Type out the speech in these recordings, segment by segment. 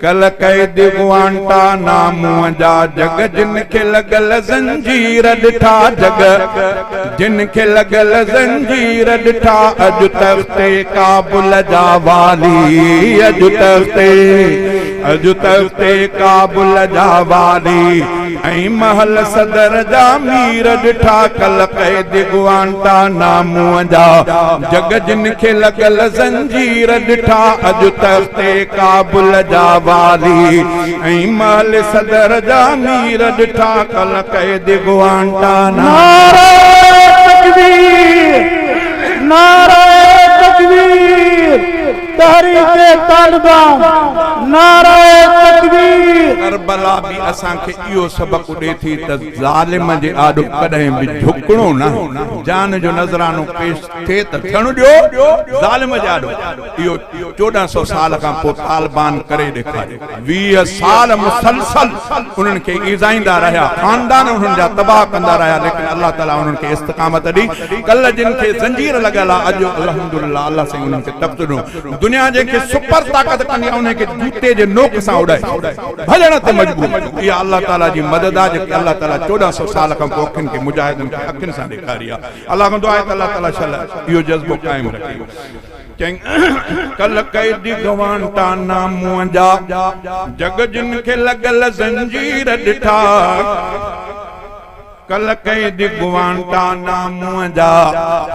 कल कैदी गुआंटा नामूं जा जग जिन खे लगल जंजीर ॾिठा जग जिन खे लगल जंजीर ॾिठा अज तख्ते काबुल जा वाली अज तख्ते काबुल जा वाली ऐं महल सदर जा मीर ॾिठा कल कैदी गुआंटा नामूं जा जग जिन खे लगल जंजीर ॾिठा अज तख्ते काबुल जा वाली ऐं महल सदर जा मीर ॾिठा कल कैदी गुआंटा नारे तकबीर नारे तकबीर तहरीक तालिबान नारे तकबीर करबला भी असां खे इहो सबक ॾे थी त ज़ालिम जे आॾो कॾहिं बि झुकणो न जान जो नज़रानो पेश थिए त थियणु ॾियो ज़ालिम जे आॾो इहो 1400 साल खां पोइ तालिबान करे ॾेखारियो 20 साल मुसलसल उन्हनि खे ईज़ाईंदा रहिया ख़ानदान उन्हनि जा तबाह कंदा रहिया लेकिन अल्लाह ताला उन्हनि खे इस्तिक़ामत ॾी कल जिन खे ज़ंजीर लॻल आहे अॼु अल्हम्दुलिल्लाह अल्लाह साईं उन्हनि खे तख़्त ॾिनो दुनिया जेके सुपर ताक़त कंदी आहे उन्हनि खे जूते जे नोक सां उड़ाए भॼण ते मजबूर इहा अल्लाह ताला जी मदद आहे जेके अल्लाह ताला 1400 साल खां पोइ अखियुनि खे मुजाहिदनि खे अखियुनि सां ॾेखारी आहे अल्लाह खां दुआ आहे त अल्लाह ताला शल इहो जज़्बो क़ाइमु रखे कल कैदी गुआंटा नामूं जा जग जिन खे लगल जंजीर ॾिठा कल कैदी गुआंटा नामूं जा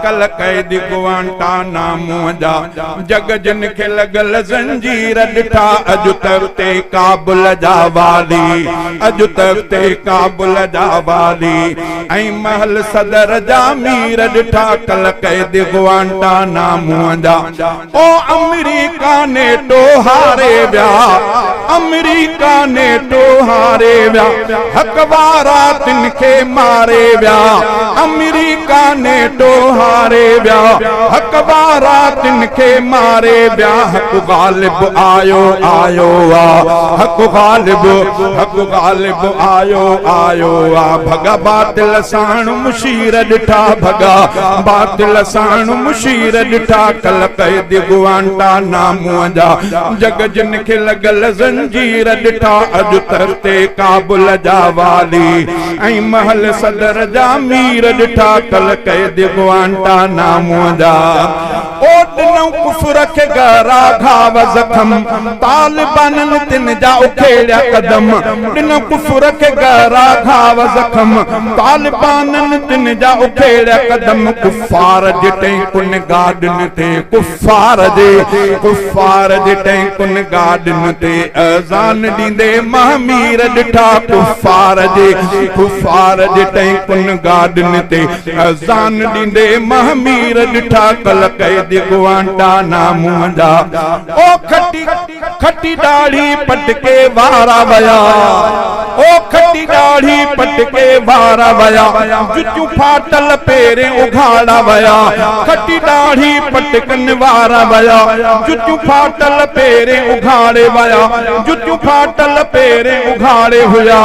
कल कैदी गुआंटा नामूं जा जग जिन खे लगल जंजीर ॾिठा अज तख्ते काबुल जा वाली अज तख्ते काबुल जा वाली ऐं महल सदर जा मीर ॾिठा कल कैदी गुआंटा नामूं जा ओ अमेरिका ने तो हारे विया अमेरिका ने तो हारे विया हक वारा तिन खे मारे व्या अमेरिका ने तो हारे व्या हक वारा तिन खे मारे व्या हक गालिब आयो आयो आ हक गालिब आयो आयो आ भगा बातिल साण मुशीर ॾिठा भगा बातिल साण मुशीर ॾिठा कल कैदी गुआंटा नामूं जा जग जिन खे लगल जंजीर ॾिठा अज तख्ते काबुल जा वाली ऐं महल सदर जा मीर ॾिठा कल कैदी गुआंटा नामूं जा ओ ॾिनऊं कुफर खे गहरा घाव ज़ख़म तालिबाननि तिन जा उखेड़िया कदम ॾिनऊं कुफर खे गहरा घाव ज़ख़म तालिबाननि तिन जा उखेड़िया कदम कुफ़ार जे टैंकुनि गाॾियुनि ते कुफ़ार जे टैंकुनि गाॾियुनि ते अज़ान ॾींदे महमीर ॾिठा कुफ़ार जे टैंकुनि गाॾियुनि ते अज़ान ॾींदे महमीर ॾिठा कल कैदी गुआंटा नामूं जा ओ खटी दाढ़ी पटके वारा वया ओ खटी दाढ़ी पटके वारा वया जुतियूं फाटल पेरे उघाड़ा वया खटी दाढ़ी पटकन वारा वया जुतियूं फाटल पेरे उघाड़े वया जुतियूं फाटल पेरे उघाड़े हुया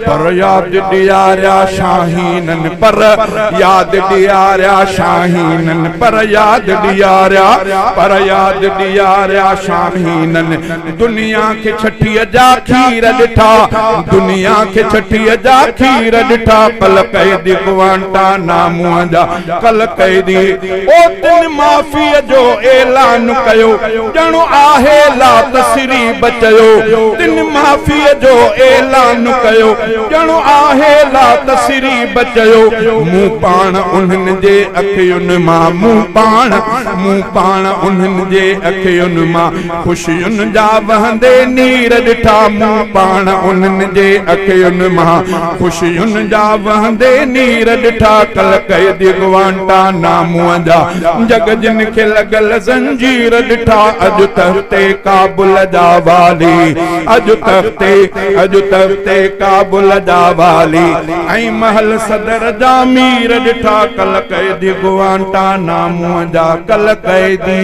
पर याद ॾियारिया शाहीनन पर याद ॾियारिया शाहीनन पर याद ॾियारिया शाहीनन दुनिया खे छठीअ जा खीर ॾिठा दुनिया खे छठीअ जा खीर ॾिठा कल कैदी गुआंटा नामूं जा कल कैदी ओ तिन माफ़ीअ जो ऐलान कयो ॼण आहे ला तसरी बचयो तिन माफ़ीअ जो ऐलान कयो ॼण आहे ला तसरी बचयो मूं पाण उन्हनि जे अखियुनि मां मूं पाण उन्हनि जे अखियुनि मां ख़ुशियुनि जा वहंदे नीर ॾिठा मूं पाण उन्हनि जे अखियुनि मां ख़ुशियुनि जा वहंदे नीर ॾिठा कल कैदी गुआंटा नामूं जा जग जिन खे लगल जंजीर ॾिठा अज तख्ते काबुल जा वाली अज तख्ते काबुल जा वाली ऐं महल सदर जा मीर ॾिठा कल कैदी गुआंटा नामूं जा कल कैदी